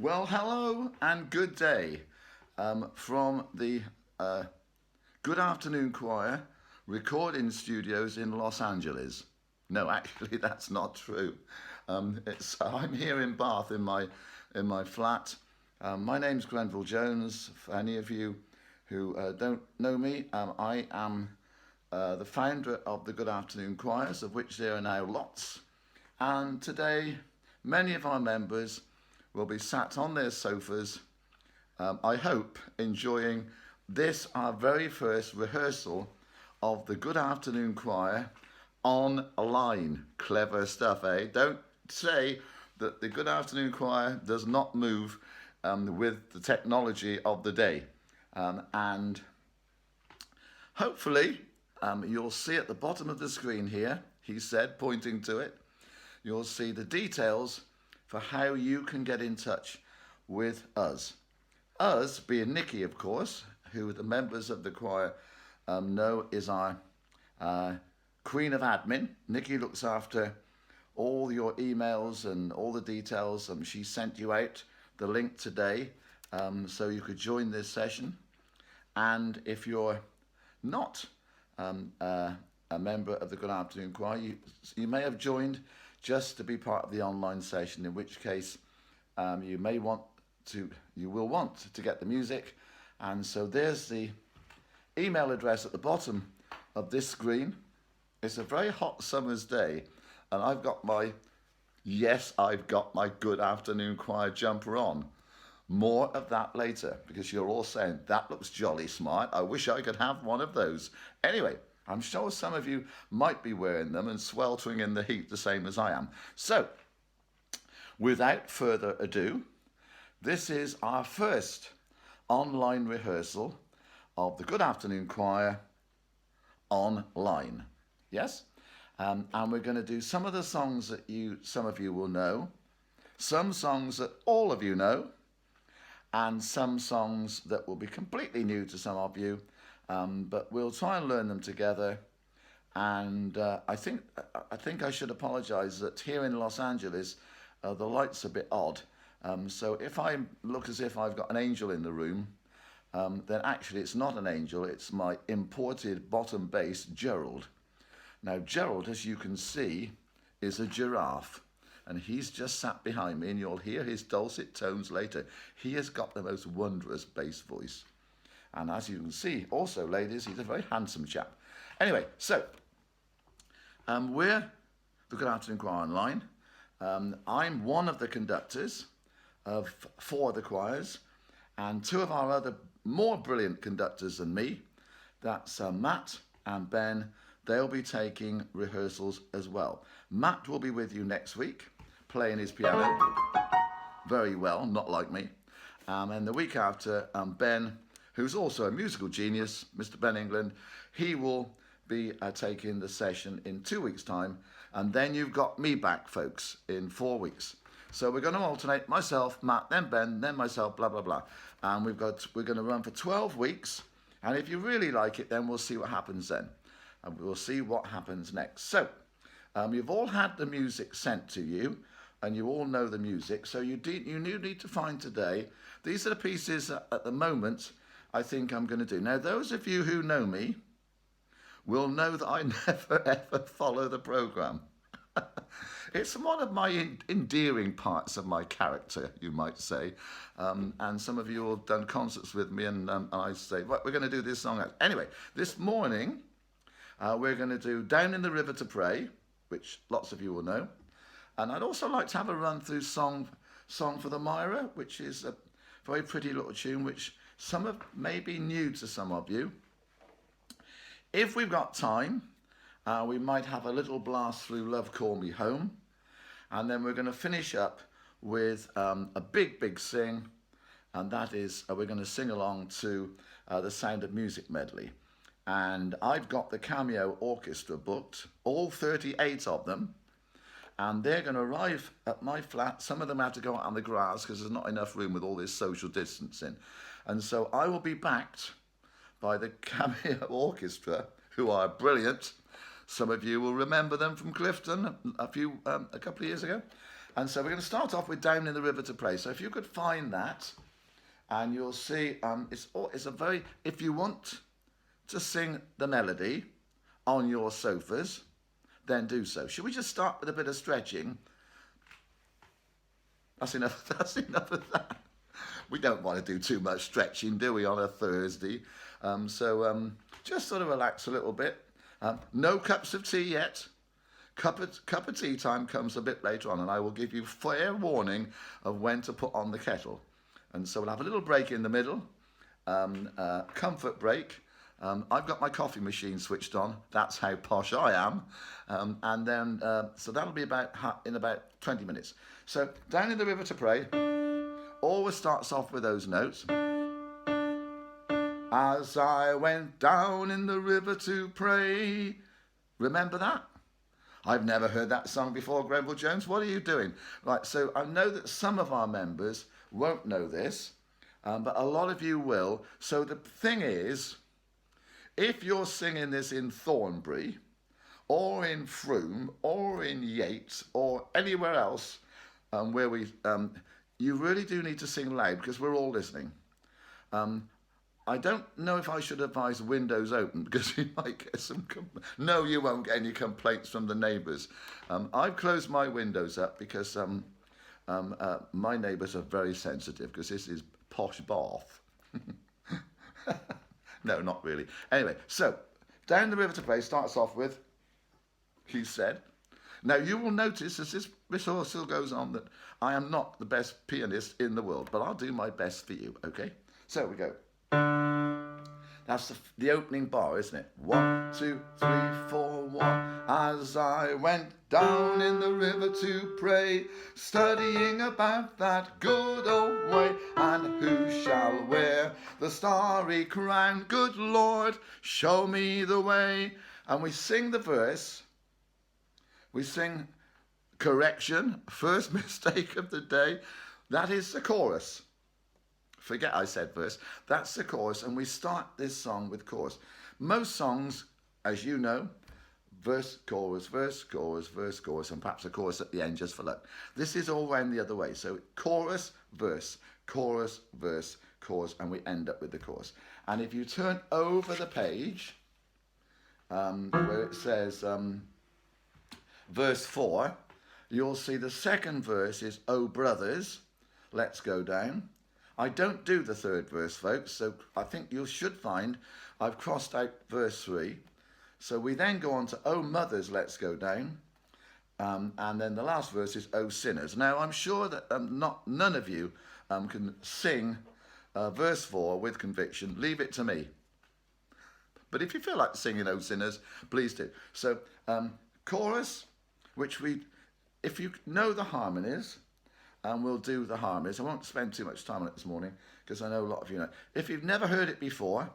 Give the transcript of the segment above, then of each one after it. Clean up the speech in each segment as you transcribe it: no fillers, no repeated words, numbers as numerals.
Well, hello and good day from the Good Afternoon Choir recording studios in Los Angeles. No, actually, that's not true. I'm here in Bath in my flat. My name's Grenville Jones. For any of you who don't know me, I am the founder of the Good Afternoon Choirs, of which there are now lots. And today, many of our members will be sat on their sofas, I hope, enjoying this, our very first rehearsal of the Good Afternoon Choir online. Clever stuff, eh? Don't say that the Good Afternoon Choir does not move with the technology of the day. And hopefully, you'll see at the bottom of the screen here, he said, pointing to it, you'll see the details for how you can get in touch with us. Us being Nikki, of course, who the members of the choir know is our queen of admin. Nikki looks after all your emails and all the details. She sent you out the link today so you could join this session. And if you're not a member of the Good Afternoon Choir, you may have joined just to be part of the online session, in which case you will want to get the music. And so there's the email address at the bottom of this screen. It's a very hot summer's day, and I've got my Good Afternoon Choir jumper on. More of that later, because you're all saying, that looks jolly smart. I wish I could have one of those. Anyway, I'm sure some of you might be wearing them and sweltering in the heat the same as I am. So, without further ado, this is our first online rehearsal of the Good Afternoon Choir online. Yes? And we're going to do some of the songs that some of you will know, some songs that all of you know, and some songs that will be completely new to some of you. But we'll try and learn them together. And I think I should apologize that here in Los Angeles, the light's a bit odd. So if I look as if I've got an angel in the room, then actually it's not an angel, it's my imported bottom bass, Gerald. Now, Gerald, as you can see, is a giraffe. And he's just sat behind me, and you'll hear his dulcet tones later. He has got the most wondrous bass voice. And as you can see, also, ladies, he's a very handsome chap. Anyway, so we're the Good Afternoon Choir Online. I'm one of the conductors of 4 of the choirs, and 2 of our other more brilliant conductors than me, that's Matt and Ben. They'll be taking rehearsals as well. Matt will be with you next week, playing his piano very well, not like me. And the week after, Ben, who's also a musical genius, Mr. Ben England, he will be taking the session in 2 weeks' time. And then you've got me back, folks, in 4 weeks. So we're going to alternate myself, Matt, then Ben, then myself, blah, blah, blah. And we're going to run for 12 weeks. And if you really like it, then we'll see what happens then. And we'll see what happens next. So you've all had the music sent to you, and you all know the music. So you need to find today. These are the pieces at the moment I think I'm going to do. Now, those of you who know me will know that I never, ever follow the program. It's one of my endearing parts of my character, you might say. And some of you have done concerts with me, and I say, well, we're going to do this song. Anyway, this morning, we're going to do Down in the River to Pray, which lots of you will know. And I'd also like to have a run through Song for the Myra, which is a very pretty little tune, which may be new to some of you. If we've got time, we might have a little blast through Love Call Me Home. And then we're going to finish up with a big, big sing. And that is, we're going to sing along to the Sound of Music medley. And I've got the Cameo Orchestra booked, all 38 of them. And they're going to arrive at my flat. Some of them have to go out on the grass because there's not enough room with all this social distancing. And so I will be backed by the Cameo Orchestra, who are brilliant. Some of you will remember them from Clifton a couple of years ago. And so we're going to start off with Down in the River to Pray. So if you could find that, and you'll see it's a very, if you want to sing the melody on your sofas, then do so. Should we just start with a bit of stretching? That's enough. That's enough of that. We don't want to do too much stretching, do we, on a Thursday? Just sort of relax a little bit. No cups of tea yet. Cup of tea time comes a bit later on, and I will give you fair warning of when to put on the kettle. And so we'll have a little break in the middle, comfort break. I've got my coffee machine switched on. That's how posh I am. And then, so that'll be in about 20 minutes. So Down in the River to Pray always starts off with those notes. As I went down in the river to pray. Remember that? I've never heard that song before, Grenville Jones. What are you doing? Right, so I know that some of our members won't know this, but a lot of you will. So the thing is, if you're singing this in Thornbury, or in Frome, or in Yates, or anywhere else where you really do need to sing loud because we're all listening. I don't know if I should advise windows open because you might get some... No, you won't get any complaints from the neighbours. I've closed my windows up because my neighbours are very sensitive because this is posh Bath. No, not really. Anyway, so Down the River to Pray starts off with, he said. Now, you will notice as this rehearsal goes on that I am not the best pianist in the world, but I'll do my best for you, okay? So we go. That's the opening bar, isn't it? 1, 2, 3, 4, 1. As I went down in the river to pray, studying about that good old way, and who shall wear the starry crown? Good Lord, show me the way. And we sing the verse. We sing correction, first mistake of the day. That is the chorus. Forget I said verse. That's the chorus, and we start this song with chorus. Most songs, as you know, verse, chorus, verse, chorus, verse, chorus, and perhaps a chorus at the end just for luck. This is all round the other way. So chorus, verse, chorus, verse, chorus, and we end up with the chorus. And if you turn over the page, where it says verse 4, you'll see the second verse is, "Oh brothers, let's go down." I don't do the third verse, folks, so I think you should find I've crossed out verse 3. So we then go on to, "Oh mothers, let's go down." And then the last verse is, "Oh sinners." Now, I'm sure that none of you can sing verse 4 with conviction. Leave it to me. But if you feel like singing "Oh sinners," please do. So chorus, which if you know the harmonies, and we'll do the harmonies. I won't spend too much time on it this morning because I know a lot of you know. If you've never heard it before,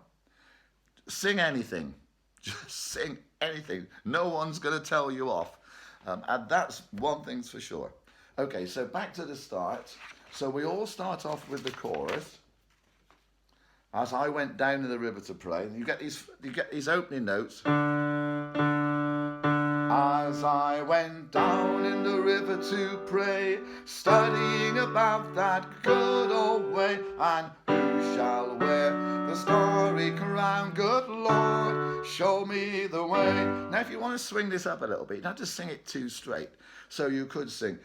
sing anything. Just sing anything. No one's going to tell you off. And that's one thing's for sure. Okay, so back to the start. So we all start off with the chorus. As I went down in the river to pray. And you get these opening notes. As I went down in the river to pray, studying about that good old way, and who shall wear the starry crown? Good Lord, show me the way. Now, if you want to swing this up a little bit, you don't have to sing it too straight. So you could sing,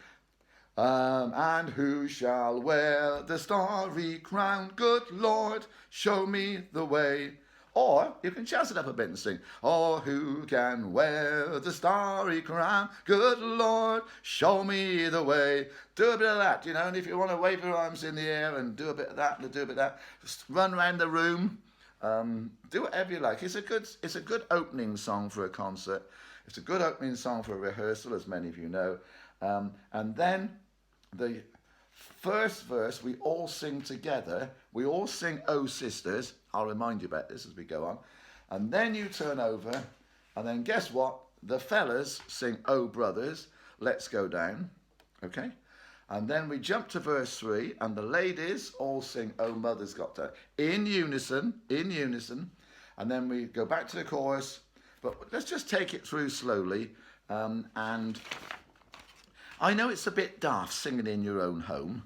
and who shall wear the starry crown? Good Lord, show me the way. Or you can jazz it up a bit and sing, "Oh, who can wear the starry crown? Good Lord, show me the way." Do a bit of that, and if you want to wave your arms in the air and do a bit of that and do a bit of that, just run around the room, do whatever you like. It's a good opening song for a concert. It's a good opening song for a rehearsal, as many of you know. And then the first verse we all sing together. We all sing "Oh Sisters." I'll remind you about this as we go on. And then you turn over, and then guess what? The fellas sing "Oh Brothers, let's go down." Okay? And then we jump to verse 3, and the ladies all sing "Oh Mother's got down." In unison. And then we go back to the chorus. But let's just take it through slowly. And I know it's a bit daft singing in your own home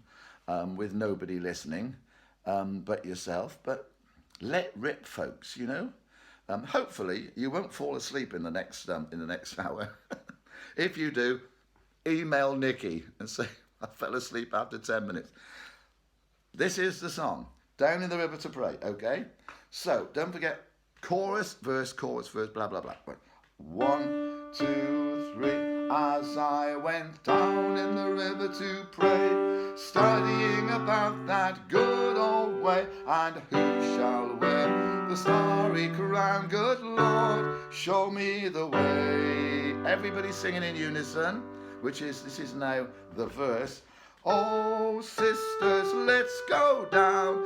with nobody listening but yourself, but let rip, folks, you know. Hopefully you won't fall asleep in the next hour. If you do, email Nikki and say, I fell asleep after 10 minutes. This is the song, Down in the River to Pray, okay? So, don't forget, chorus, verse, blah, blah, blah. Right. 1, 2, 3. As I went down in the river to pray, studying about that good old way, and who shall wear the starry crown? Good Lord, show me the way. Everybody singing in unison, this is now the verse. Oh, sisters, let's go down,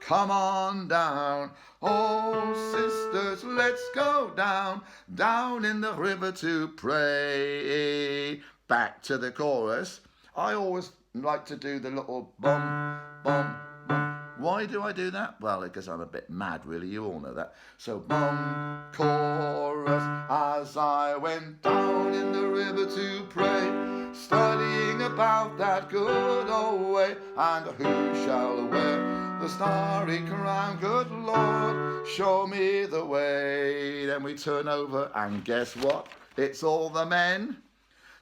come on down. Oh, sisters, let's go down in the river to pray. Back to the chorus. I always like to do the little bum, bum, bum. Why do I do that? Well, because I'm a bit mad, really. You all know that. So, bum, chorus, as I went down in the river to pray, studying about that good old way, and who shall wear the starry crown? Good Lord, show me the way. Then we turn over, and guess what? It's all the men.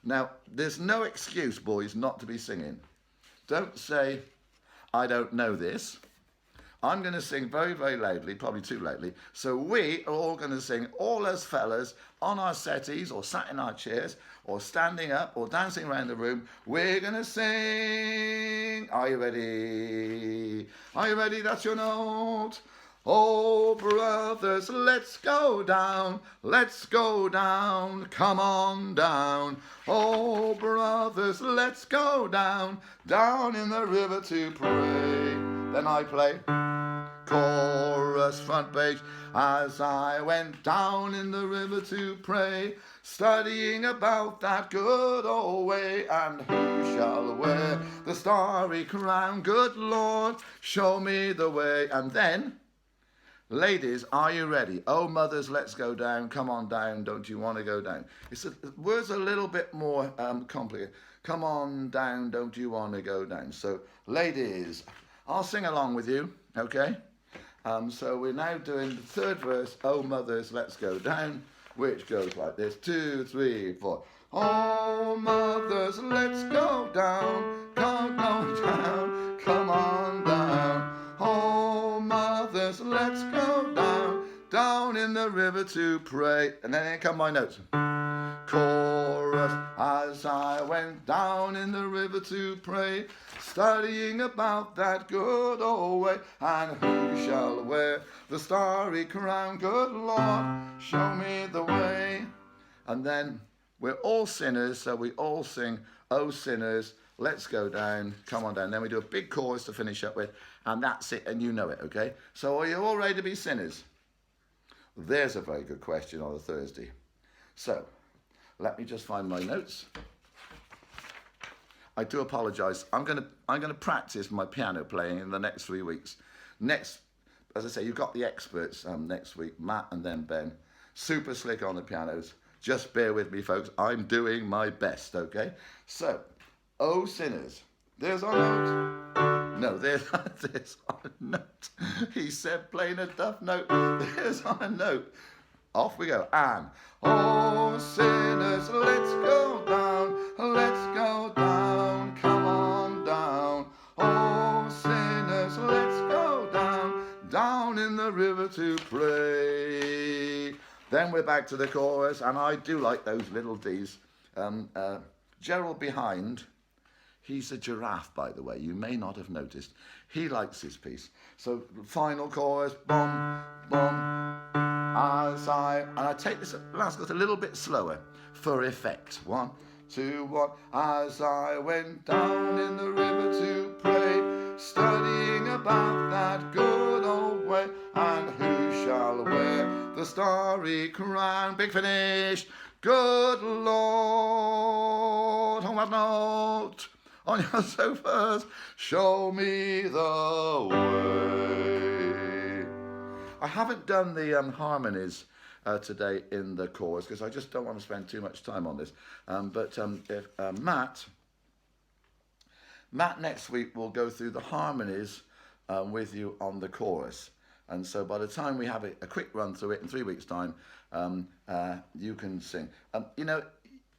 Now, there's no excuse, boys, not to be singing. Don't say, I don't know this. I'm going to sing very, very loudly, probably too loudly. So we are all going to sing, all us fellas, on our settees, or sat in our chairs, or standing up, or dancing around the room. We're going to sing. Are you ready? Are you ready? That's your note. Oh, brothers, let's go down, come on down. Oh, brothers, let's go down in the river to pray. Then I play chorus, front page. As I went down in the river to pray, studying about that good old way, and who shall wear the starry crown? Good Lord, show me the way. And then, ladies, are you ready? Oh, mothers, let's go down. Come on down. Don't you want to go down? Words a little bit more complicated. Come on down. Don't you want to go down? So, ladies, I'll sing along with you, okay? So we're now doing the third verse. Oh, mothers, let's go down, which goes like this. 2, 3, 4. Oh, mothers, let's go down. Come down. Come on down. Oh, mothers, let's go down in the river to pray. And then here come my notes. Chorus, as I went down in the river to pray, studying about that good old way, and who shall wear the starry crown? Good Lord, show me the way. And then we're all sinners, so we all sing, oh sinners, let's go down, come on down. Then we do a big chorus to finish up with, and that's it, and you know it, okay? So are you all ready to be sinners? There's a very good question on a Thursday. So, let me just find my notes. I do apologise. I'm going to practice my piano playing in the next 3 weeks. Next, as I say, you've got the experts next week, Matt and then Ben. Super slick on the pianos. Just bear with me, folks. I'm doing my best, okay? So, oh sinners, there's our note. No, there's our note. He said playing a duff note. There's our note. Off we go. And oh sinners, let's go down, come on down. Oh sinners, let's go down in the river to pray. Then we're back to the chorus, and I do like those little D's. Gerald behind, he's a giraffe, by the way. You may not have noticed. He likes his piece. So final chorus, bum, bum. And I take this last chorus a little bit slower for effect. 1, 2, 1. As I went down in the river to pray, studying about that good old way, and who shall wear the starry crown? Big finish. Good Lord, on that note, on your sofas, show me the way. I haven't done the harmonies today in the chorus, because I just don't want to spend too much time on this. If Matt next week will go through the harmonies with you on the chorus. And so by the time we have a quick run through it in 3 weeks' time, you can sing. You know,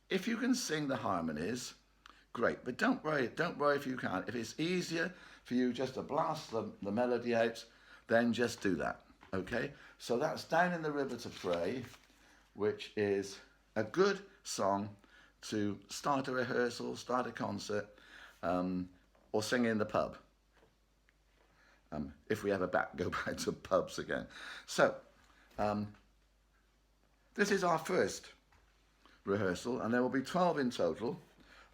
if you can sing the harmonies, great. But don't worry if you can't. If it's easier for you just to blast the melody out, then just do that, okay? So that's Down in the River to Pray, which is a good song to start a rehearsal, start a concert, or sing in the pub. If we ever go back to pubs again. So, this is our first rehearsal, and there will be 12 in total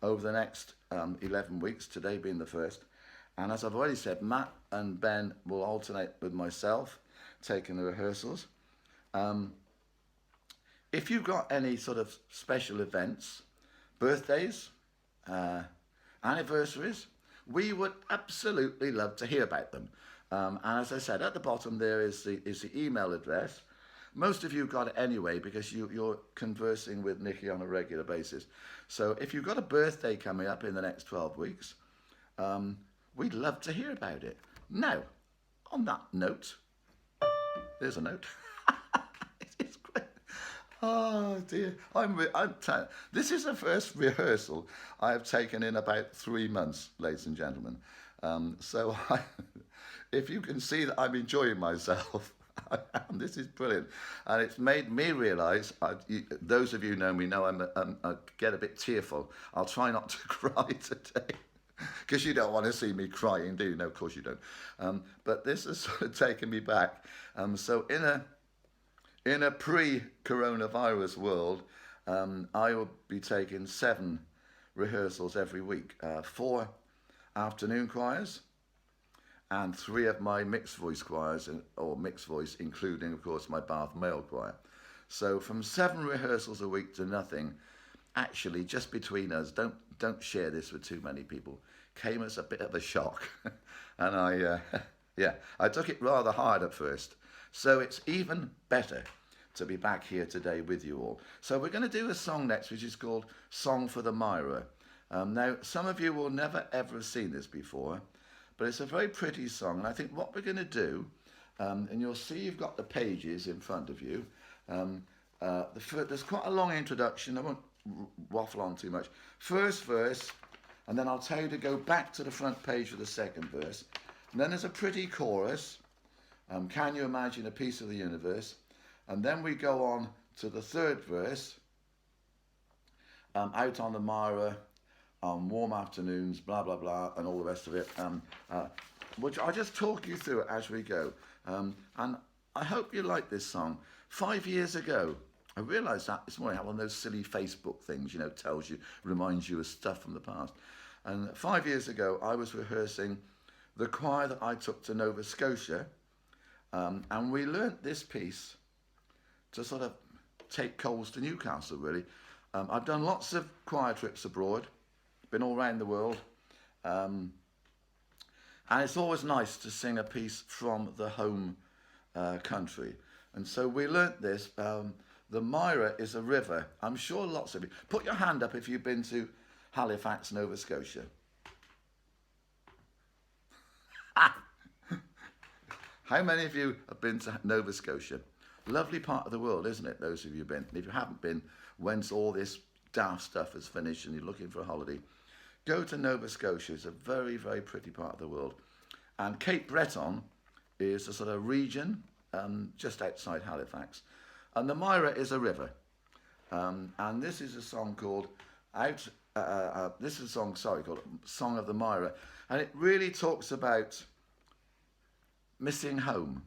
over the next 11 weeks, today being the first. And as I've already said, Matt and Ben will alternate with myself, taking the rehearsals. If you've got any sort of special events, birthdays, anniversaries, we would absolutely love to hear about them. And as I said, at the bottom there is the email address. Most of you got it anyway because you're conversing with Nikki on a regular basis. So if you've got a birthday coming up in the next 12 weeks, we'd love to hear about it. Now, on that note, there's a note. It's great. Oh dear, this is the first rehearsal I have taken in about 3 months, ladies and gentlemen. If you can see that I'm enjoying myself, this is brilliant, and it's made me realise. Those of you who know me know I get a bit tearful. I'll try not to cry today, because you don't want to see me crying, do you? No, of course you don't. But this has sort of taken me back. So in a pre-coronavirus world, I will be taking 7 rehearsals every week, 4 afternoon choirs, and 3 of my mixed voice choirs, or mixed voice, including, of course, my Bath male choir. So from 7 rehearsals a week to nothing, actually, just between us, don't share this with too many people, came as a bit of a shock. And I took it rather hard at first. So it's even better to be back here today with you all. So we're going to do a song next, which is called Song for the Myra. Now, some of you will never ever have seen this before, but it's a very pretty song. And I think what we're going to do, and you'll see you've got the pages in front of you. There's quite a long introduction. I won't waffle on too much. First verse, and then I'll tell you to go back to the front page for the second verse. And then there's a pretty chorus. Can you imagine a piece of the universe? And then we go on to the third verse. Out on the Myra, on warm afternoons, blah, blah, blah, and all the rest of it, which I'll just talk you through it as we go. And I hope you like this song. 5 years ago, I realised that this morning, I have one of those silly Facebook things, you know, tells you, reminds you of stuff from the past. And 5 years ago, I was rehearsing the choir that I took to Nova Scotia, and we learnt this piece to sort of take Coles to Newcastle, really. I've done lots of choir trips abroad, been all around the world, and it's always nice to sing a piece from the home country. And so we learnt this. The Myra is a river. I'm sure lots of you. Put your hand up if you've been to Halifax, Nova Scotia. How many of you have been to Nova Scotia? Lovely part of the world, isn't it, those of you have been? If you haven't been, once all this daft stuff is finished and you're looking for a holiday, go to Nova Scotia. It's a very, very pretty part of the world. And Cape Breton is a sort of region just outside Halifax. And the Myra is a river. And this is a song called called Song of the Myra. And it really talks about missing home.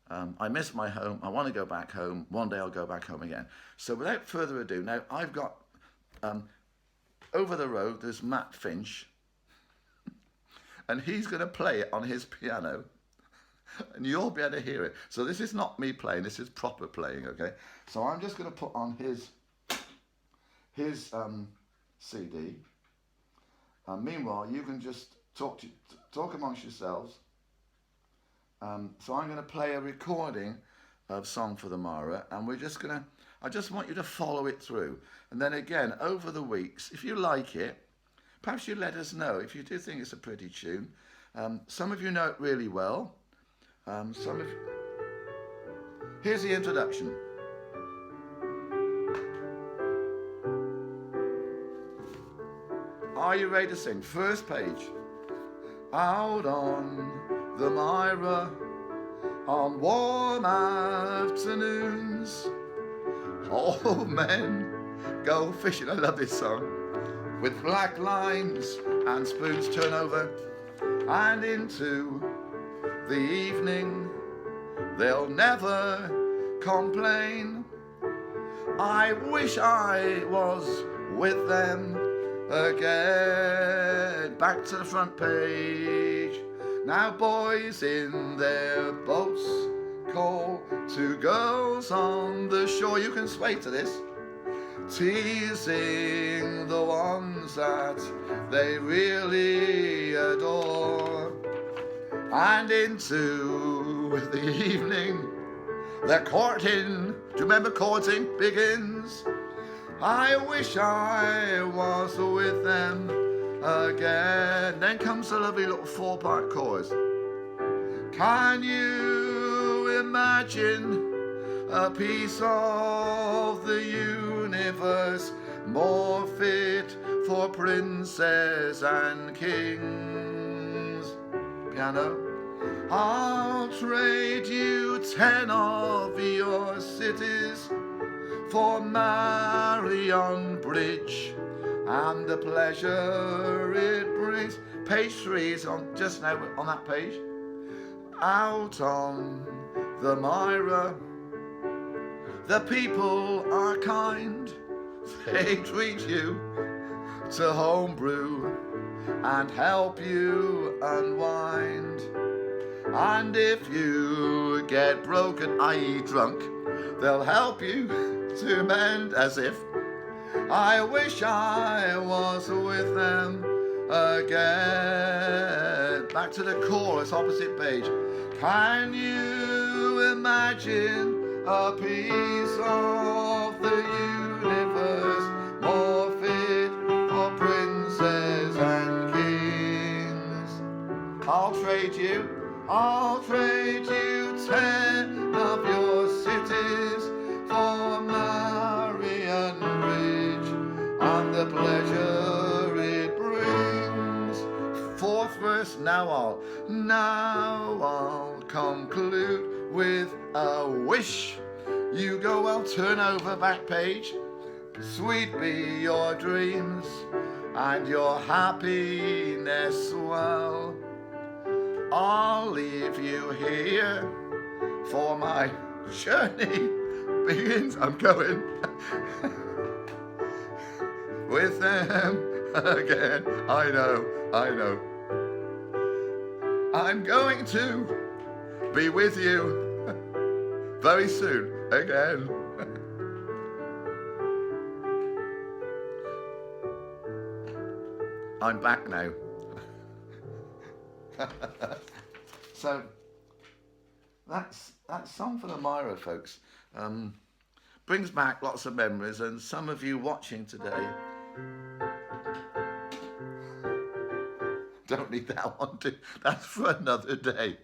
I miss my home. I want to go back home. One day I'll go back home again. So without further ado, now I've got, over the road, there's Matt Finch. And he's going to play it on his piano. And you'll be able to hear it. So this is not me playing. This is proper playing, okay? So I'm just going to put on his CD. Meanwhile, you can just talk amongst yourselves. So I'm going to play a recording of Song for the Mara, and I just want you to follow it through. And then again, over the weeks, if you like it, perhaps you let us know if you do think it's a pretty tune. Some of you know it really well. Here's the introduction. Are you ready to sing? First page. Out on the Mira, on warm afternoons, all men go fishing. I love this song. With black lines and spoons turn over, and into the evening they'll never complain. I wish I was with them again. Back to the front page. Now boys in their boats call to girls on the shore. You can sway to this. Teasing the ones that they really adore. And into the evening they're courting. Do you remember courting? Begins. I wish I was with them again. Then comes the lovely little 4-part chorus. Can you imagine a piece of the universe more fit for princes and kings? Piano. I'll trade you 10 of your cities for Marion Bridge and the pleasure it brings. Page 3 is on just now on that page. Out on the Mira, the people are kind. They treat you to homebrew and help you unwind. And if you get broken, i.e. drunk, they'll help you to mend. As if I wish I was with them again. Back to the chorus, opposite page. Can you imagine a piece of the universe more fit for princes and kings? I'll trade you 10 of your cities for Marion Bridge and the pleasure it brings. 4th verse. Now I'll conclude with a wish. You go well, turn over, back page. Sweet be your dreams and your happiness well. I'll leave you here for my journey begins. I'm going with them again. I know. I'm going to be with you very soon again. I'm back now. So that's Song for the Mira, folks. Brings back lots of memories, and some of you watching today don't need that one too. That's for another day.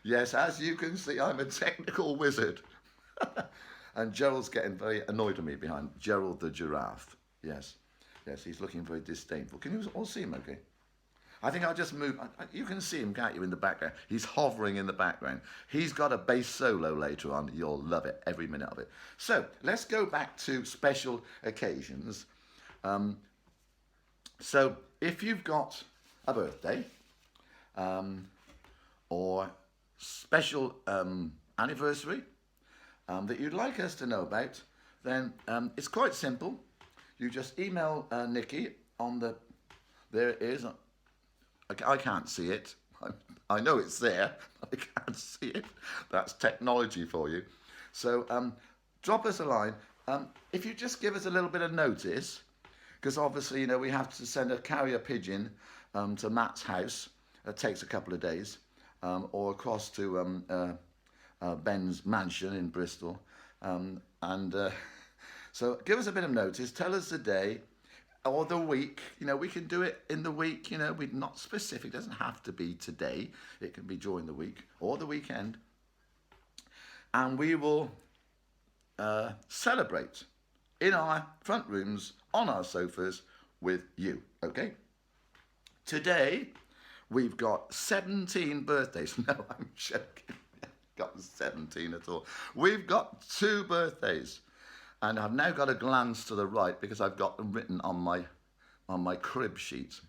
Yes, as you can see, I'm a technical wizard. And Gerald's getting very annoyed with me behind. Gerald the giraffe. Yes, he's looking very disdainful. Can you all see him okay? I think I'll just move. You can see him, can't you, in the background? He's hovering in the background. He's got a bass solo later on. You'll love it, every minute of it. So let's go back to special occasions. So if you've got a birthday or special anniversary that you'd like us to know about, then it's quite simple. You just email Nikki on the, there it is. I can't see it. I know it's there. I can't see it. That's technology for you. So drop us a line. If you just give us a little bit of notice, because obviously, you know, we have to send a carrier pigeon to Matt's house. It takes a couple of days, or across to Ben's mansion in Bristol. So give us a bit of notice. Tell us the day or the week. We can do it in the week. We're not specific. It doesn't have to be today. It can be during the week or the weekend. And we will celebrate in our front rooms, on our sofas with you, okay? Today, we've got 17 birthdays. No, I'm joking. Got 17 at all. We've got 2 birthdays. And I've now got a glance to the right because I've got them written on my crib sheet.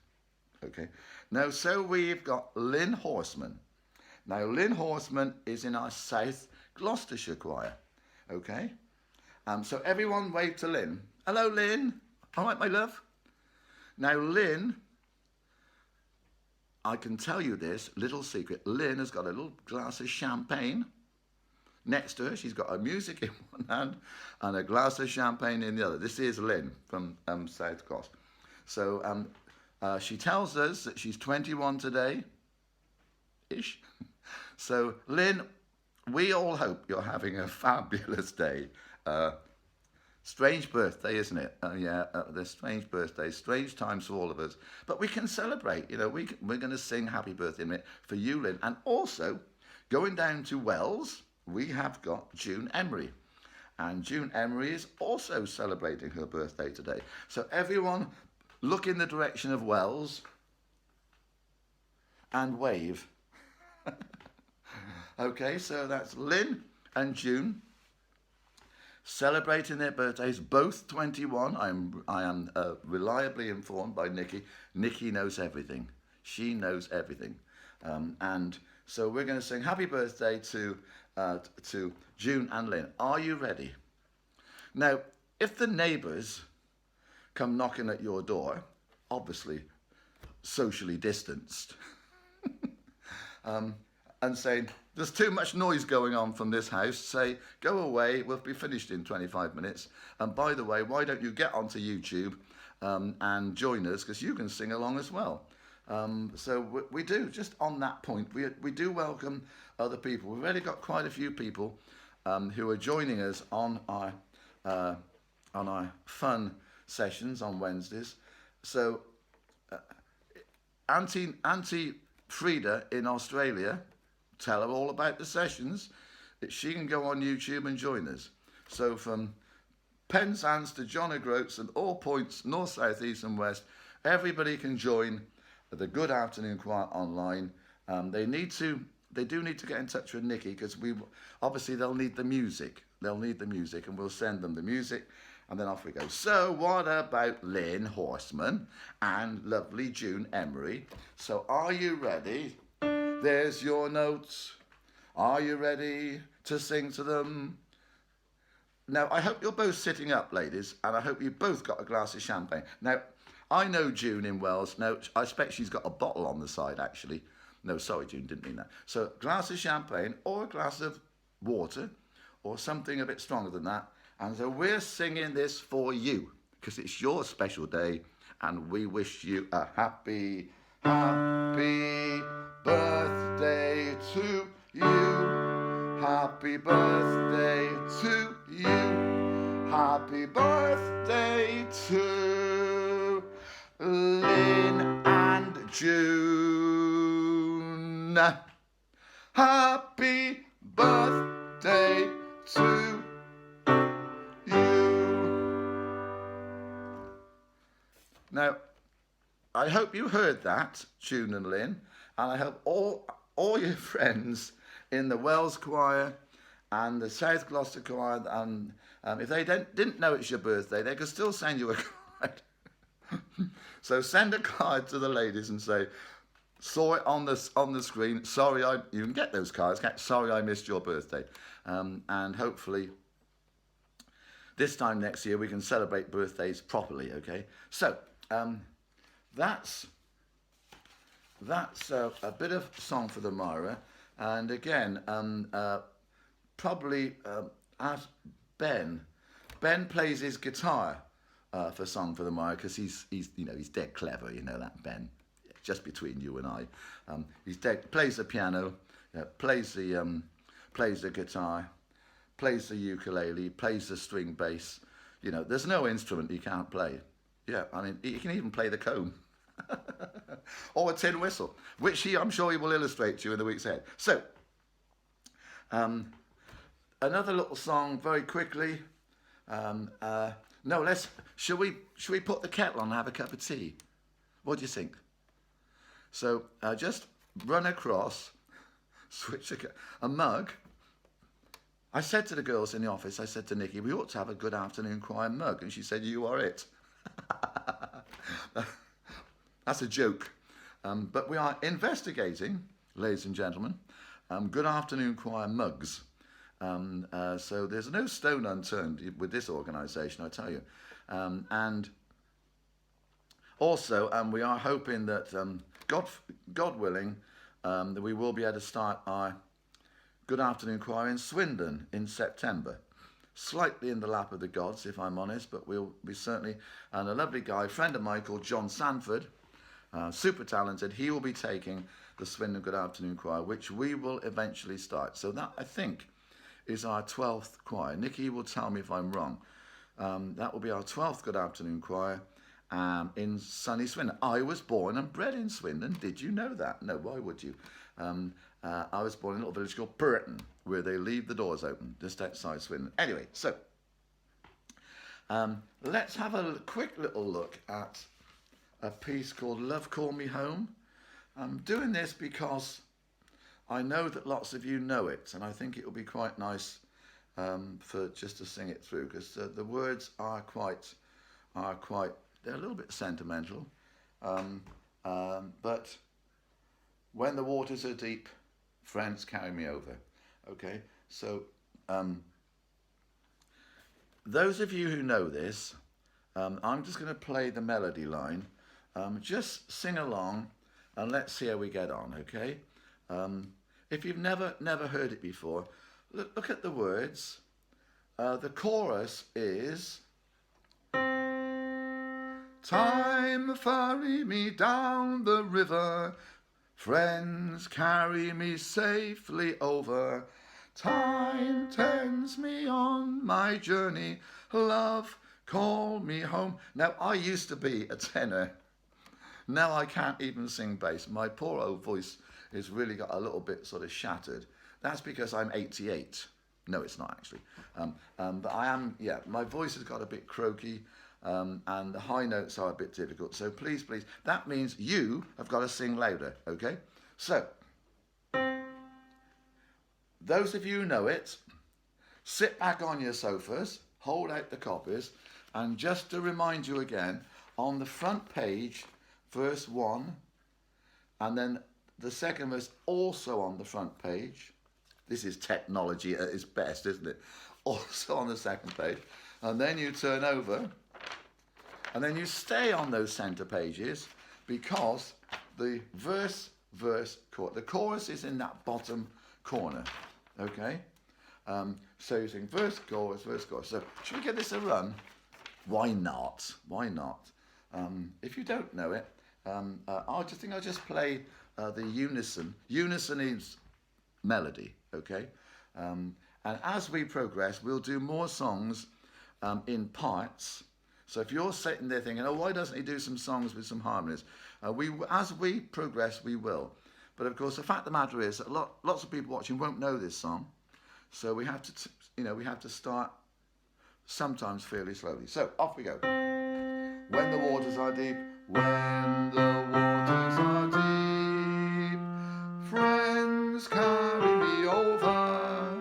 Okay. Now, so we've got Lynn Horseman. Now, Lynn Horseman is in our South Gloucestershire choir. Okay. So everyone wave to Lynn. Hello, Lynn. All right, my love. Now, Lynn, I can tell you this little secret. Lynn has got a little glass of champagne next to her. She's got her music in one hand and a glass of champagne in the other. This is Lynn from South Gloss. So she tells us that she's 21 today-ish. So Lynn, we all hope you're having a fabulous day. Strange birthday, isn't it? The strange birthday, strange times for all of us. But we can celebrate, we're going to sing happy birthday for you, Lynn. And also, going down to Wells, we have got June Emery. And June Emery is also celebrating her birthday today. So everyone, look in the direction of Wells and wave. Okay, so that's Lynn and June celebrating their birthdays, both 21. I am reliably informed by Nikki. Nikki knows everything. She knows everything. And so we're going to sing happy birthday to June and Lynn. Are you ready? Now, if the neighbours come knocking at your door, obviously socially distanced, and saying, there's too much noise going on from this house, say, go away, we'll be finished in 25 minutes. And by the way, why don't you get onto YouTube and join us, because you can sing along as well. So we do, just on that point, we do welcome other people. We've already got quite a few people who are joining us on our fun sessions on Wednesdays. So Auntie Frida in Australia, tell her all about the sessions. She can go on YouTube and join us. So from Penzance to John O'Groats and all points, north, south, east and west, everybody can join the Good Afternoon Choir online. They do need to get in touch with Nikki, because obviously they'll need the music. They'll need the music, and we'll send them the music, and then off we go. So what about Lynn Horseman and lovely June Emery? So are you ready? There's your notes. Are you ready to sing to them? Now, I hope you're both sitting up, ladies, and I hope you both got a glass of champagne. Now, I know June in Wales. No, I expect she's got a bottle on the side, actually. No, sorry, June, didn't mean that. So, glass of champagne or a glass of water or something a bit stronger than that. And so we're singing this for you, because it's your special day, and we wish you a happy birthday to you. Happy birthday to you. Happy birthday to Lynn and June. Happy birthday to you. Now, I hope you heard that, June and Lynn, and I hope all your friends in the Wells Choir and the South Gloucester Choir, and if they didn't know it's your birthday, they could still send you a card. So send a card to the ladies and say, saw it on the screen. Sorry, you can get those cards. Sorry, I missed your birthday, and hopefully this time next year we can celebrate birthdays properly. Okay, so. That's a bit of Song for the Myra, and again, probably ask Ben. Ben plays his guitar for Song for the Myra, because he's dead clever, that Ben. Just between you and I, plays the piano, plays the plays the guitar, plays the ukulele, plays the string bass. You know, there's no instrument he can't play. Yeah, I mean, he can even play the comb. Or a tin whistle, which I'm sure he will illustrate to you in the weeks ahead. So, another little song very quickly. No, should we put the kettle on and have a cup of tea? What do you think? So just run across, switch a mug. I said to the girls in the office, I said to Nikki, we ought to have a Good Afternoon Choir mug. And she said, you are it. That's a joke. But we are investigating, ladies and gentlemen, Good Afternoon Choir mugs. So there's no stone unturned with this organisation, I tell you. And also, we are hoping that, God willing, that we will be able to start our Good Afternoon Choir in Swindon in September. Slightly in the lap of the gods, if I'm honest, but we'll be certainly, and a lovely guy, friend of mine called John Sanford, super talented, he will be taking the Swindon Good Afternoon Choir, which we will eventually start. So that, I think, is our 12th choir. Nikki will tell me if I'm wrong. That will be our 12th Good Afternoon Choir in sunny Swindon. I was born and bred in Swindon. Did you know that? No, why would you? I was born in a little village called Puriton, where they leave the doors open, just outside Swindon. Anyway, so let's have a quick little look at a piece called Love Call Me Home. I'm doing this because I know that lots of you know it, and I think it will be quite nice for just to sing it through, because the words are quite, they're a little bit sentimental, but when the waters are deep, friends carry me over. Okay, so those of you who know this, I'm just going to play the melody line. Just sing along and let's see how we get on, okay? If you've never heard it before, look at the words. The chorus is, time ferry me down the river, friends carry me safely over, time turns me on my journey, love call me home. Now, I used to be a tenor. Now I can't even sing bass. My poor old voice has really got a little bit sort of shattered. That's because I'm 88. No, it's not actually. But I am, yeah, my voice has got a bit croaky, and the high notes are a bit difficult. So please, that means you have got to sing louder, okay? So, those of you who know it, sit back on your sofas, hold out the copies, and just to remind you again, on the front page, verse 1, and then the second verse also on the front page. This is technology at its best, isn't it? Also on the second page. And then you turn over, and then you stay on those center pages, because the the chorus is in that bottom corner, okay? So you sing verse, chorus. So should we give this a run? Why not? Why not? If you don't know it, I'll just play the unison. Unison is melody, okay? And as we progress, we'll do more songs in parts. So if you're sitting there thinking, oh, why doesn't he do some songs with some harmonies? As we progress, we will. But of course, the fact of the matter is that lots of people watching won't know this song. So we have to, we have to start sometimes fairly slowly. So off we go. When the waters are deep, when the waters are deep, friends carry me over.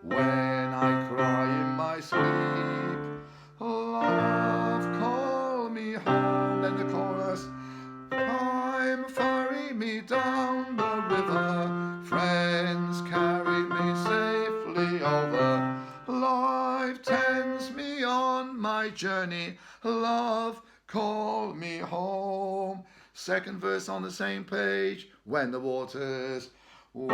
When I cry in my sleep, love call me home. Then the chorus, time ferry me down the river, friends carry me safely over. Life tends me on my journey, love call me home. Second verse on the same page, when the waters are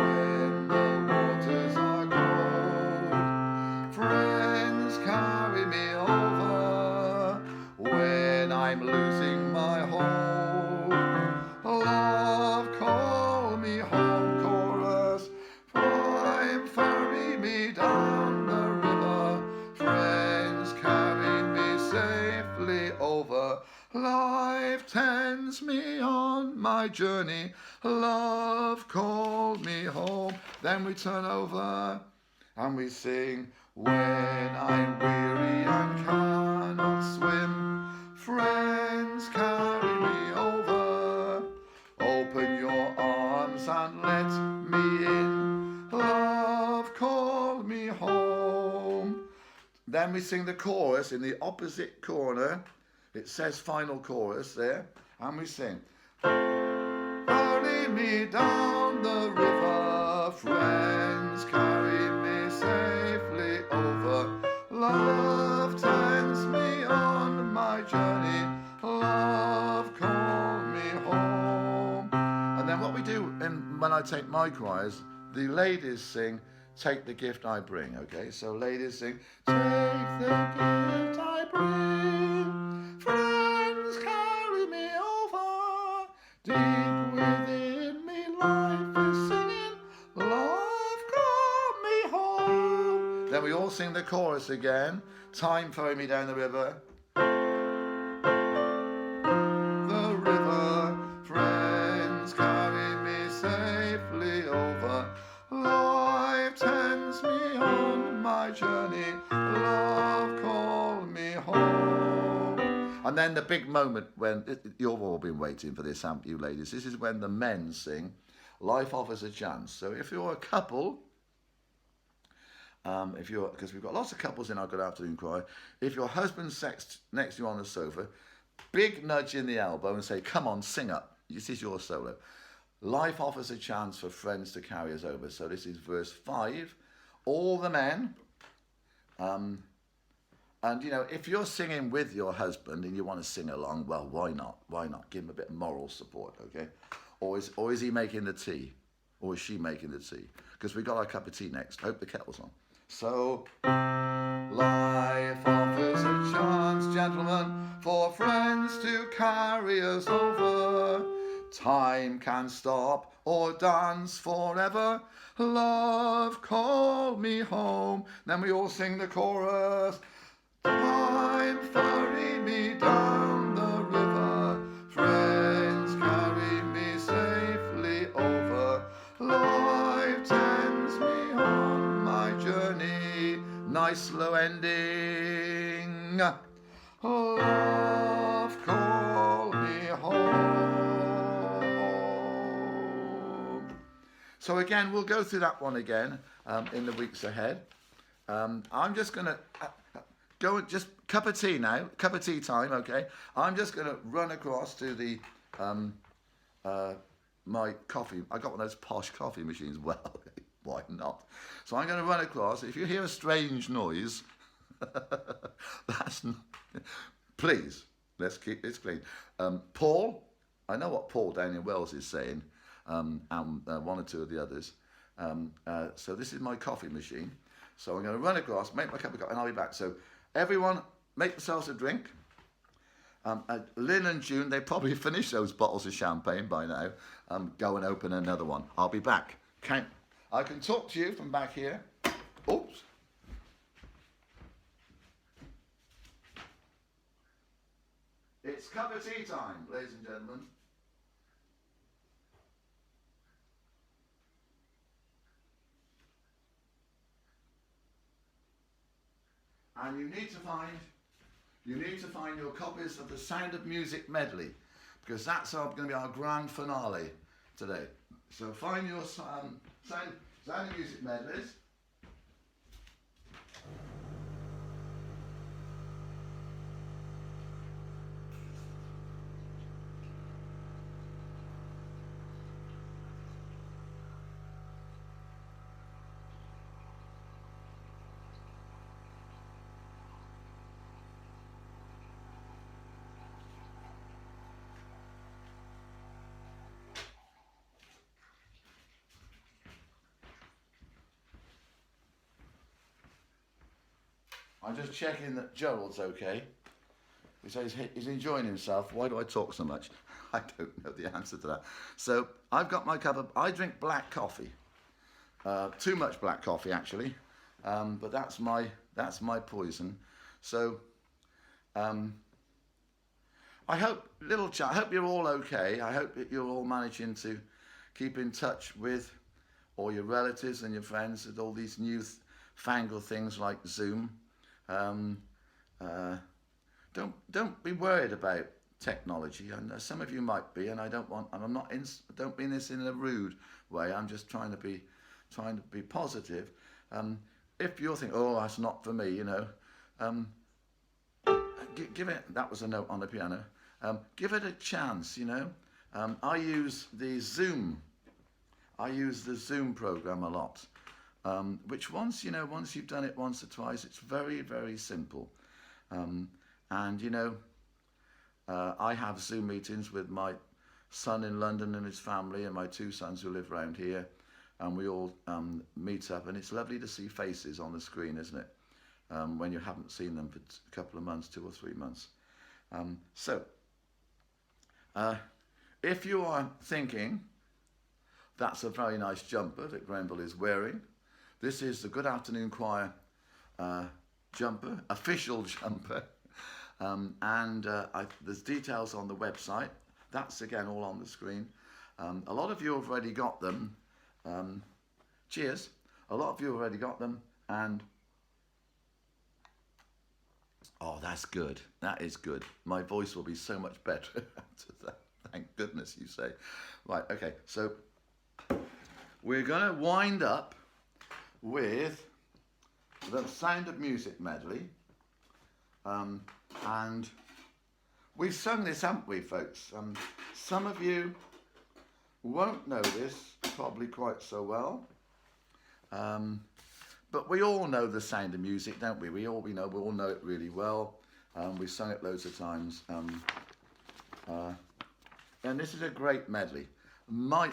cold, friends carry me over. When I'm losing my hope, love call me home. Chorus, time ferry my journey. Love called me home. Then we turn over and we sing, when I'm weary and cannot swim, friends carry me over. Open your arms and let me in. Love called me home. Then we sing the chorus in the opposite corner. It says final chorus there. And we sing, carry me down the river, friends carry me safely over. Love tends me on my journey, love call me home. And then what we do when I take my choirs, the ladies sing, take the gift I bring, okay? So ladies sing, take the gift I bring, friends carry me over, deep within me life is singing, love call me home. Then we all sing the chorus again, time ferry me down the river. The river, friends carry me safely over, life tends me on my journey, love call me home. And then the big moment when, you've all been waiting for this, haven't you ladies? This is when the men sing, life offers a chance. So if you're a couple, because we've got lots of couples in our Good Afternoon Choir, if your husband's next to you on the sofa, big nudge in the elbow and say, come on, sing up. This is your solo. Life offers a chance for friends to carry us over. So this is verse 5. All the men, and you know, if you're singing with your husband and you want to sing along, well, why not? Why not? Give him a bit of moral support, okay? Or is he making the tea? Or is she making the tea? Because we got our cup of tea next. Hope the kettle's on. So, life offers a chance, gentlemen, for friends to carry us over. Time can stop or dance forever. Love call me home. Then we all sing the chorus. Time ferry me down the river. Friends carry me safely over. Life tends me on my journey. Nice slow ending. Love call me home. So again, we'll go through that one again in the weeks ahead. I'm just going to go and just cup of tea now, cup of tea time, okay? I'm just going to run across to the my coffee. I got one of those posh coffee machines. Well, why not? So I'm going to run across. If you hear a strange noise, that's not, please, let's keep this clean. Paul, I know what Paul down in Wales is saying, and one or two of the others. So this is my coffee machine. So I'm going to run across, make my cup of coffee, and I'll be back. So everyone, make yourselves a drink. Lynn and June, they probably finished those bottles of champagne by now. Go and open another one. I'll be back. I can talk to you from back here. Oops. It's cup of tea time, ladies and gentlemen. And you need to find your copies of the Sound of Music medley, because that's going to be our grand finale today. So find your Sound of Music medleys. I'm just checking that Gerald's okay. He says he's enjoying himself. Why do I talk so much? I don't know the answer to that. So I've got my cup of, I drink black coffee. Too much black coffee actually, but that's my poison. So I hope, I hope you're all okay. I hope that you're all managing to keep in touch with all your relatives and your friends with all these new fangled things like Zoom. Um, uh, don't be worried about technology. I know some of you might be, and I don't want. And I'm not. Don't mean this in a rude way. I'm just trying to be positive. If you're thinking, oh, that's not for me, um, give it. That was a note on the piano. Give it a chance. I use the Zoom. I use the Zoom program a lot, which once you've done it once or twice, it's very, very simple. And I have Zoom meetings with my son in London and his family and my two sons who live around here, and we all meet up, and it's lovely to see faces on the screen, isn't it? When you haven't seen them for a couple of months, 2 or 3 months. If you are thinking, that's a very nice jumper that Grenville is wearing, this is the Good Afternoon Choir jumper, official jumper. There's details on the website. That's again all on the screen. A lot of you have already got them. Cheers. A lot of you have already got them, and oh, that's good. That is good. My voice will be so much better after that. Thank goodness, you say. Right, okay, so we're going to wind up with the Sound of Music medley. And we've sung this, haven't we, folks? Some of you won't know this probably quite so well. But we all know the Sound of Music, don't we? We all know it really well. We've sung it loads of times. And this is a great medley. My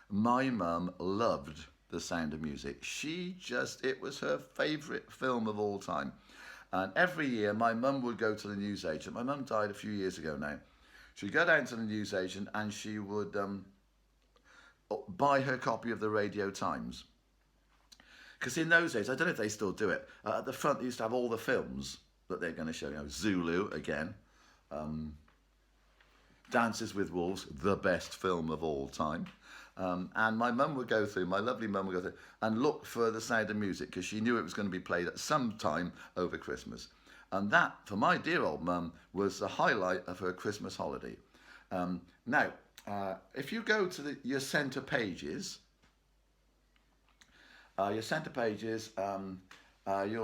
mum loved the Sound of Music. It was her favourite film of all time. And every year my mum would go to the newsagent. My mum died a few years ago now. She'd go down to the newsagent and she would buy her copy of the Radio Times. Because in those days, I don't know if they still do it, at the front they used to have all the films that they're going to show. Zulu again, Dances with Wolves, the best film of all time. And my mum would go through, my lovely mum would go through and look for the Sound of Music because she knew it was going to be played at some time over Christmas. And that, for my dear old mum, was the highlight of her Christmas holiday. Now, if you go to your centre pages, you'll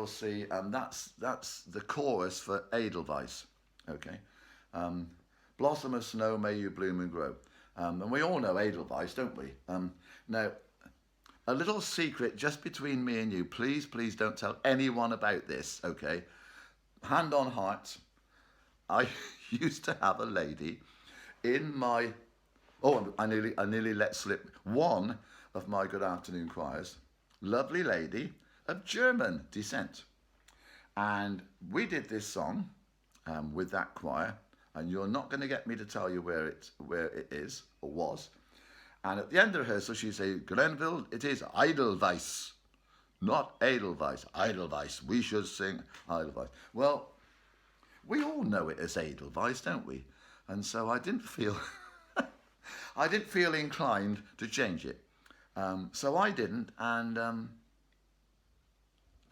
see that's the chorus for Edelweiss. Okay, Blossom of Snow, May You Bloom and Grow. And we all know Edelweiss, don't we? Now, a little secret just between me and you. Please, please don't tell anyone about this, okay? Hand on heart, I used to have a lady in my... Oh, I nearly let slip one of my Good Afternoon Choirs. Lovely lady of German descent. And we did this song with that choir. And you're not going to get me to tell you where it is or was. And at the end of the rehearsal, she'd say, Grenville, it is Edelweiss, not Edelweiss. Edelweiss. We should sing Edelweiss. Well, we all know it as Edelweiss, don't we? And so I didn't feel, I didn't feel inclined to change it. So I didn't, and I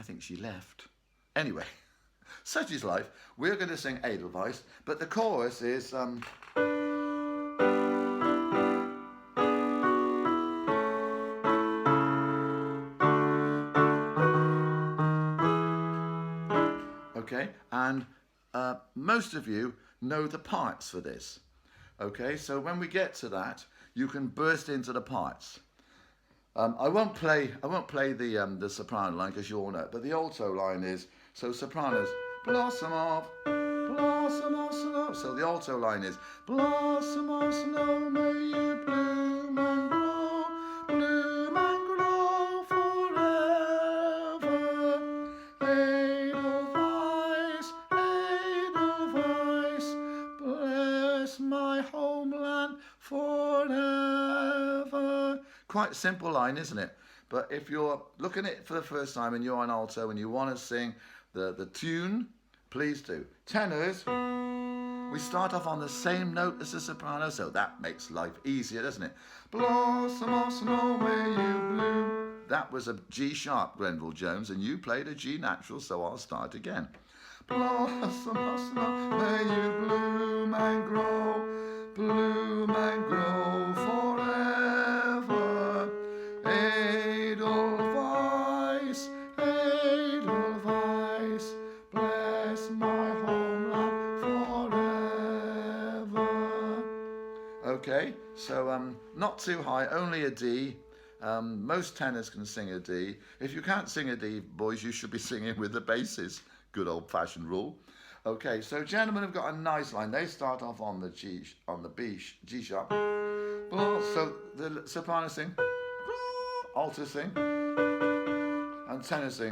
think she left. Anyway. Such is life. We're going to sing Edelweiss, but the chorus is... okay, and most of you know the parts for this. Okay, so when we get to that, you can burst into the parts. I won't play the soprano line because you all know it, but the alto line is... So sopranos, blossom of snow. So the alto line is, blossom of snow, may you bloom and grow forever. Edelweiss, Edelweiss, bless my homeland forever. Quite a simple line, isn't it? But if you're looking at it for the first time and you're on alto and you want to sing the tune Please do. Tenors, we start off on the same note as the soprano, so that makes life easier, doesn't it? Blossom of snow, may you bloom. That was a G sharp, Grenville Jones, and you played a G natural, so I'll start again. Blossom of snow, may you bloom and grow forever. Edelweiss, Edelweiss, bless my homeland forever. Okay, so not too high, only a D. Most tenors can sing a D. If you can't sing a D, boys, you should be singing with the basses. Good old-fashioned rule. Okay, so gentlemen have got a nice line. They start off on the G sharp. So the soprano sing, alto sing, and tenor sing.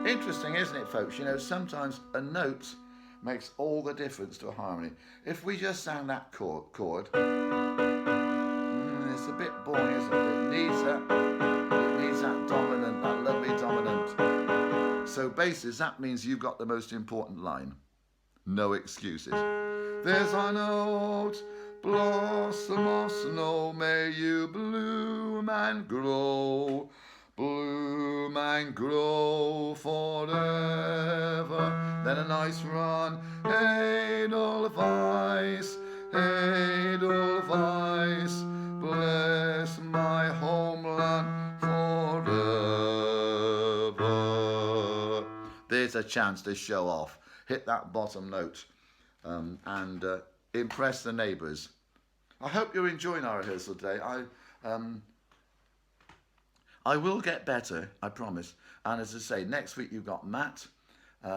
Interesting, isn't it, folks? You know, sometimes a note makes all the difference to a harmony. If we just sang that chord, it's a bit boring, isn't it? It needs that dominant, that lovely dominant. So basses, that means you've got the most important line. No excuses. There's a note, blossom of snow, may you bloom and grow forever. Then a nice run, Edelweiss, Edelweiss, bless my homeland forever. There's a chance to show off. Hit that bottom note and impress the neighbours. I hope you're enjoying our rehearsal today. I will get better, I promise. And as I say, next week you've got Matt.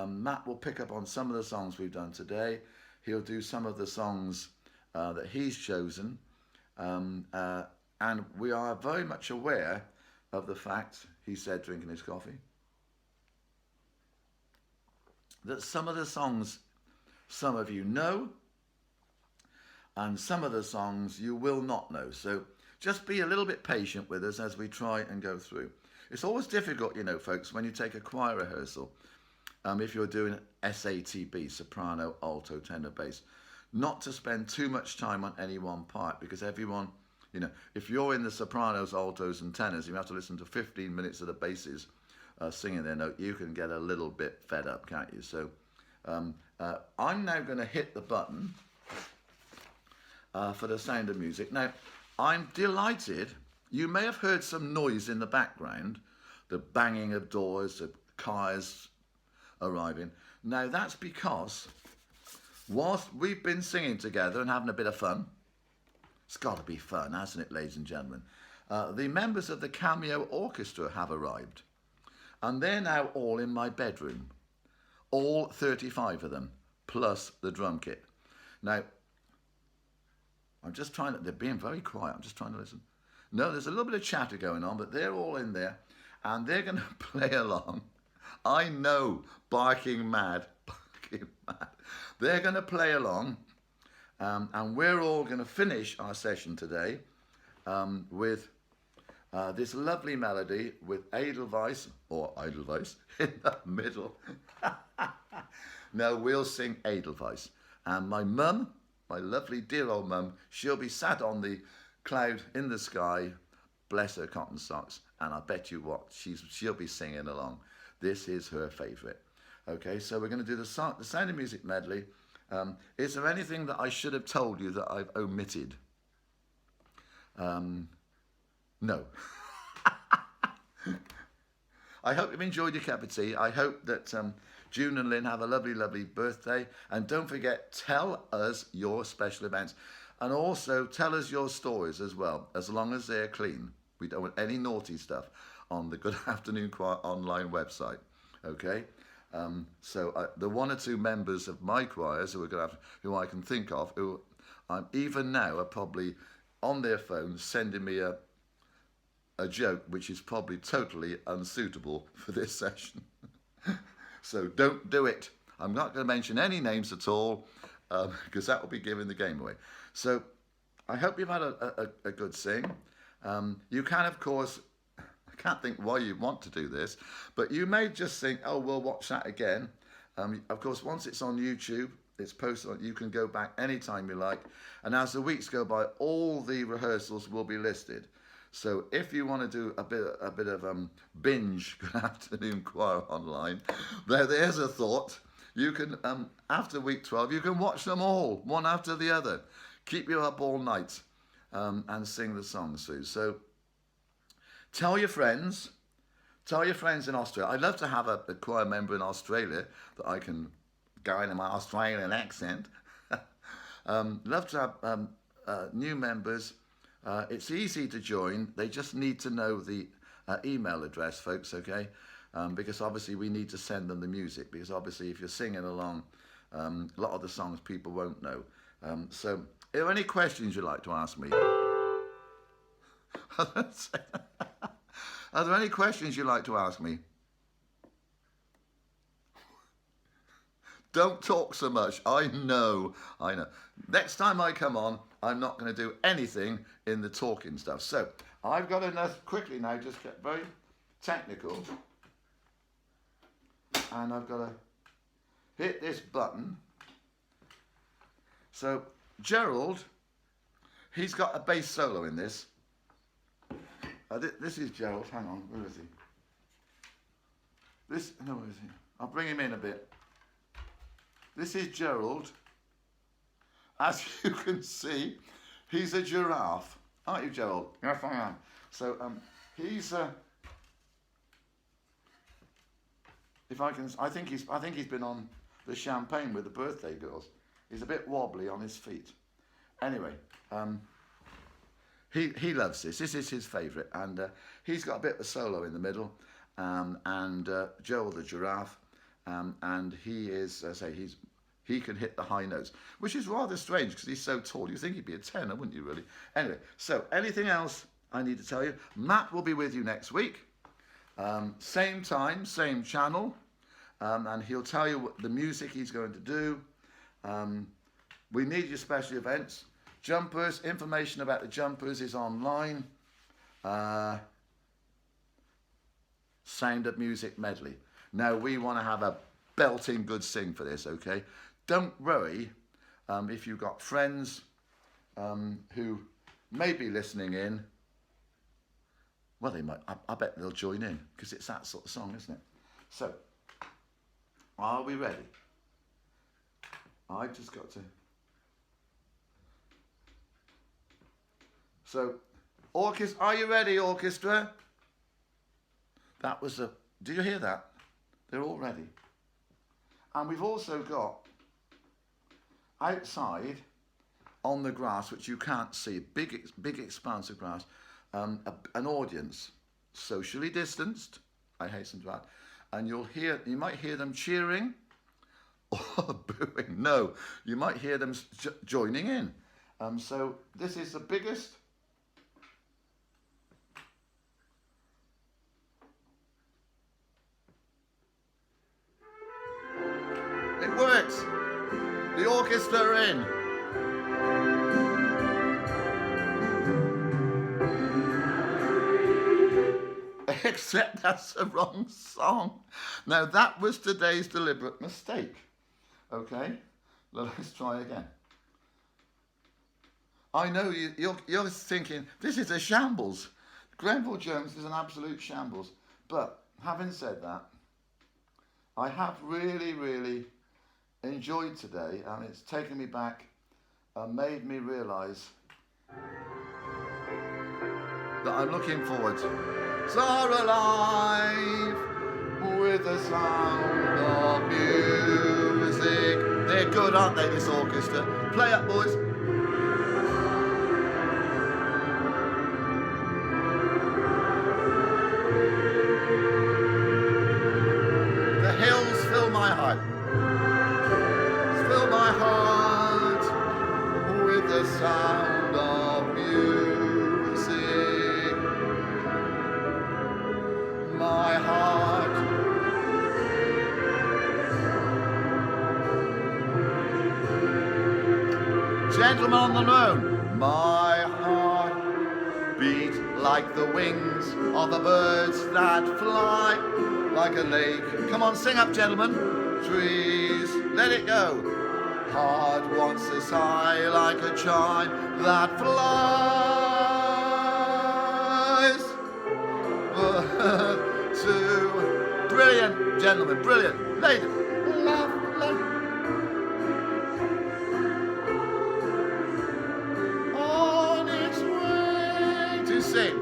Matt will pick up on some of the songs we've done today. He'll do some of the songs that he's chosen. And we are very much aware of the fact, he said, drinking his coffee, that some of the songs some of you know, and some of the songs you will not know. So just be a little bit patient with us as we try and go through. It's always difficult, you know, folks, when you take a choir rehearsal, if you're doing SATB, soprano, alto, tenor, bass, not to spend too much time on any one part, because everyone, you know, if you're in the sopranos, altos and tenors, you have to listen to 15 minutes of the basses singing their note. You can get a little bit fed up, can't you? So I'm now going to hit the button for the Sound of Music. Now, I'm delighted. You may have heard some noise in the background, the banging of doors, the cars arriving. Now, that's because whilst we've been singing together and having a bit of fun, it's got to be fun, hasn't it, ladies and gentlemen? The members of the Cameo Orchestra have arrived, and they're now all in my bedroom, all 35 of them, plus the drum kit. Now, I'm just trying to, they're being very quiet, I'm just trying to listen. No, there's a little bit of chatter going on, but they're all in there, and they're going to play along. I know, barking mad. They're going to play along, and we're all going to finish our session today with this lovely melody with Edelweiss, or Edelweiss, in the middle. No, we'll sing Edelweiss. And my mum, my lovely dear old mum, she'll be sat on the cloud in the sky, bless her cotton socks, and I bet you what, she'll be singing along. This is her favourite. Okay, so we're going to do the Sound of Music medley. Is there anything that I should have told you that I've omitted? No. I hope you've enjoyed your cup of tea. I hope that June and Lynn have a lovely, lovely birthday. And don't forget, tell us your special events. And also tell us your stories as well, as long as they're clean. We don't want any naughty stuff on the Good Afternoon Choir online website. Okay? So the one or two members of my choirs who I can think of, who even now are probably on their phones sending me a joke which is probably totally unsuitable for this session. So don't do it. I'm not going to mention any names at all because that will be giving the game away. So I hope you've had a good sing. You can, of course, I can't think why you want to do this, but you may just think, oh, we'll watch that again. Of course, once it's on YouTube, it's posted on, you can go back anytime you like. And as the weeks go by, all the rehearsals will be listed. So if you want to do a bit of binge Good Afternoon Choir online, there's a thought. You can, after week 12, you can watch them all, one after the other. Keep you up all night and sing the songs through. So tell your friends in Australia. I'd love to have a choir member in Australia that I can go into my Australian accent. Love to have new members. It's easy to join. They just need to know the email address, folks, okay? Because obviously we need to send them the music, because obviously if you're singing along, a lot of the songs people won't know. So, are there any questions you'd like to ask me? Are there any questions you'd like to ask me? Don't talk so much. I know. Next time I come on, I'm not going to do anything in the talking stuff. So, I've got enough, quickly now, just get very technical. And I've got to hit this button. So, Gerald, he's got a bass solo in this. This is Gerald. Hang on, where is he? Where is he? I'll bring him in a bit. This is Gerald. As you can see, he's a giraffe, aren't you, Gerald? Yes, I am. So he's. I think he's been on the champagne with the birthday girls. He's a bit wobbly on his feet. Anyway, he loves this. This is his favourite, and he's got a bit of a solo in the middle. And Joel the giraffe, and he is, he can hit the high notes, which is rather strange because he's so tall. You think he'd be a tenor, wouldn't you, really? Anyway, so anything else I need to tell you? Matt will be with you next week, same time, same channel, and he'll tell you what the music he's going to do. We need your special events. Jumpers, information about the jumpers is online. Sound of Music medley. Now we want to have a belting good sing for this, okay? Don't worry if you've got friends who may be listening in. Well, they might. I bet they'll join in because it's that sort of song, isn't it? So, are we ready? I've just got to. So, orchestra, are you ready, orchestra? That was a. Did you hear that? They're all ready. And we've also got outside on the grass, which you can't see, big expanse of grass, an audience, socially distanced, I hasten to add, and you might hear them cheering or booing. No, you might hear them joining in. So this is the biggest. It works. The orchestra are in. Except that's the wrong song. Now that was today's deliberate mistake. Okay, let's try again. I know you're thinking this is a shambles. Grenville Jones is an absolute shambles. But having said that, I have really enjoyed today, and it's taken me back and made me realise that I'm looking forward to. Are alive with the sound of music. They're good, aren't they, this orchestra? Play up, boys. The hills fill my heart. Fill my heart with the sound of music. My heart. Gentlemen on the road, my heart beat like the wings of the birds that fly like a lake. Come on, sing up, gentlemen. trees. Let it go. Heart wants to sigh like a chime that flies. To brilliant, gentlemen, brilliant. Ladies, love. On its way to sing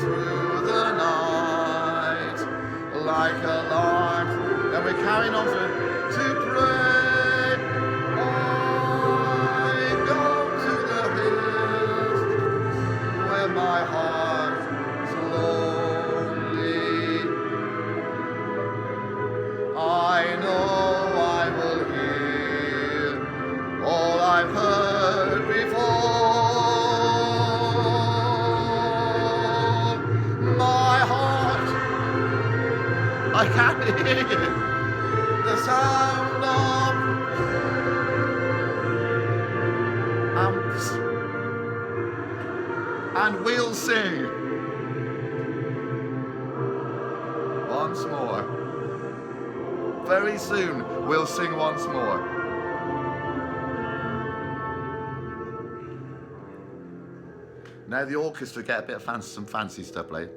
through the night like a lark. Then we're carrying on to pray. I go to the hills where my heart's lonely. I know I will hear all I've heard before. My heart, I can't hear the sound of amps, and we'll sing once more. Very soon we'll sing once more. Now the orchestra get a bit of some fancy stuff played.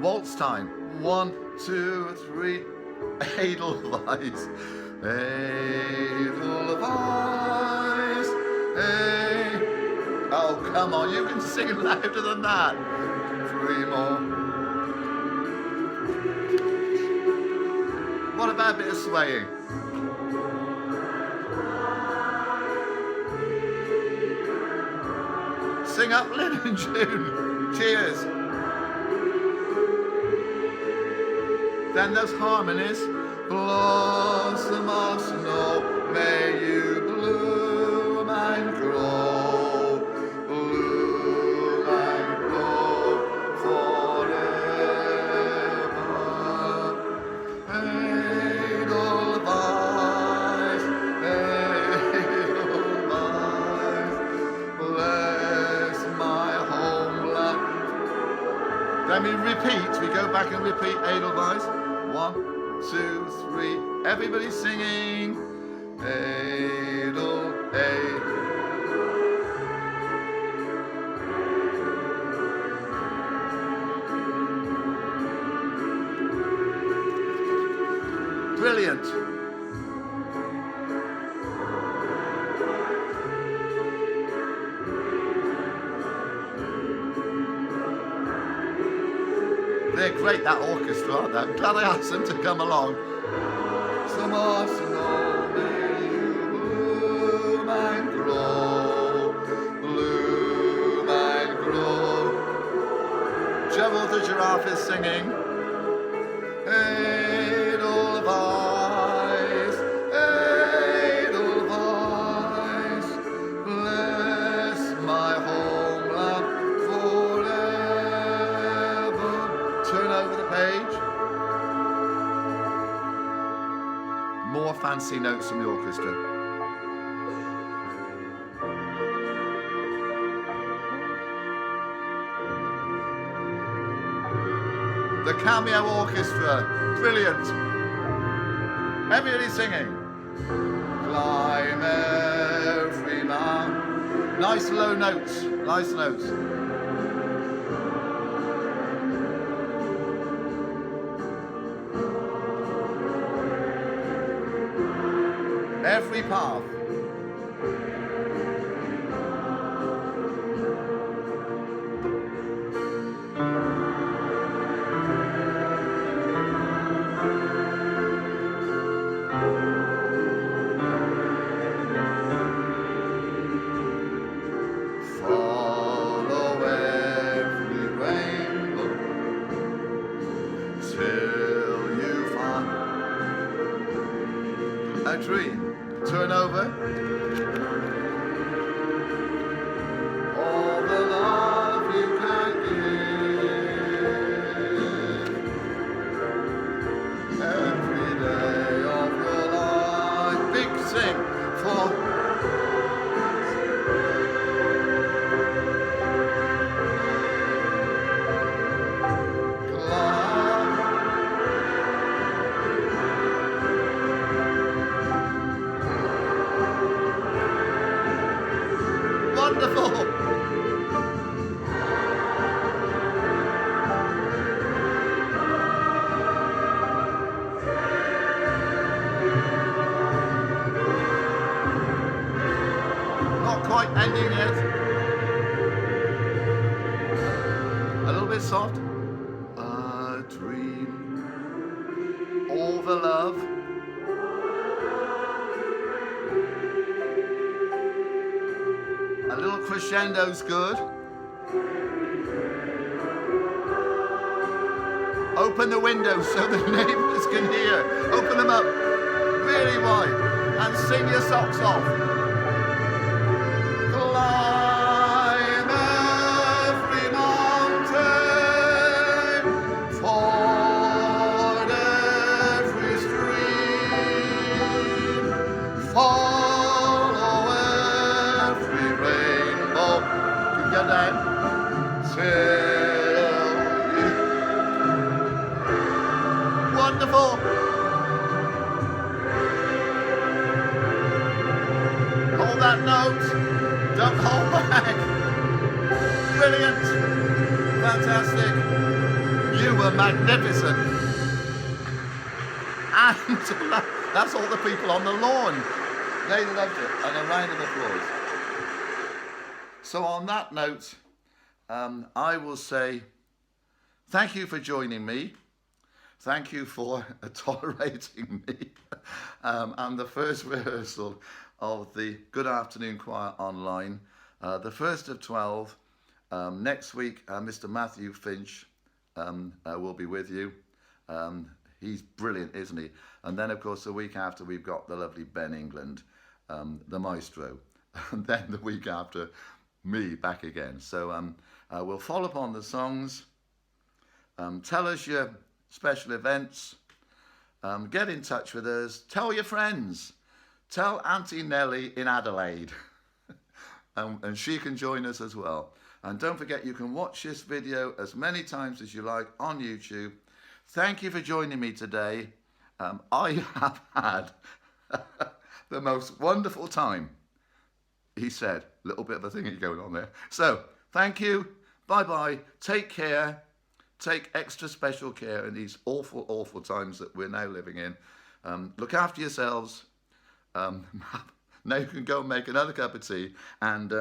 Waltz time. 1, 2, 3. Edelweiss. Edelweiss. Oh, come on, you can sing louder than that. 3 more. What about a bit of swaying? Sing up, Lynn and June. Cheers. Then those harmonies. Blossom of snow, may you bloom and grow. Bloom and grow forever. Edelweiss, Edelweiss, bless my homeland. Then we repeat, we go back and repeat Edelweiss. 1, 2, 3. Everybody singing. Edel, Brilliant. They're great, that orchestra, aren't they? I'm glad I asked them to come along. Some more snow, may you bloom and grow. Bloom and grow. Gerald the giraffe is singing. Edelweiss, Edelweiss, bless my homeland forever. Turn over the page. More fancy notes from the orchestra. The Cameo Orchestra, brilliant. Everybody singing. Climb every mountain. Nice low notes, nice notes. Every path. A dream. Turn over. All the love you can give. Every day of your life. Big sing for. Wonderful. Not quite ending yet. A little bit soft. A dream. All the love. A little crescendo's good. Open the windows so the neighbours can hear. Open them up really wide and sing your socks off. Climb every mountain, ford every stream, follow every rainbow. You can get down. Wonderful. Hold that note. Don't hold back. Brilliant. Fantastic. You were magnificent. And that's all the people on the lawn. They loved it. And a round of applause. So on that note, I will say thank you for joining me. Thank you for tolerating me. And the first rehearsal of the Good Afternoon Choir online, the first of 12. Next week, Mr. Matthew Finch will be with you. He's brilliant, isn't he? And then, of course, the week after, we've got the lovely Ben England, the maestro. And then the week after, me back again. So we'll follow up on the songs. Tell us your special events. Get in touch with us. Tell your friends. Tell Auntie Nellie in Adelaide. And she can join us as well. And don't forget, you can watch this video as many times as you like on YouTube. Thank you for joining me today. I have had the most wonderful time, he said. A little bit of a thingy going on there. So, thank you. Bye-bye. Take care. Take extra special care in these awful, awful times that we're now living in. Look after yourselves. Now you can go and make another cup of tea, and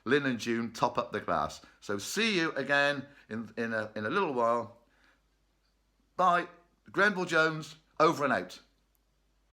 Lynn and June top up the glass. So see you again in a little while. Bye. Grenville Jones, over and out.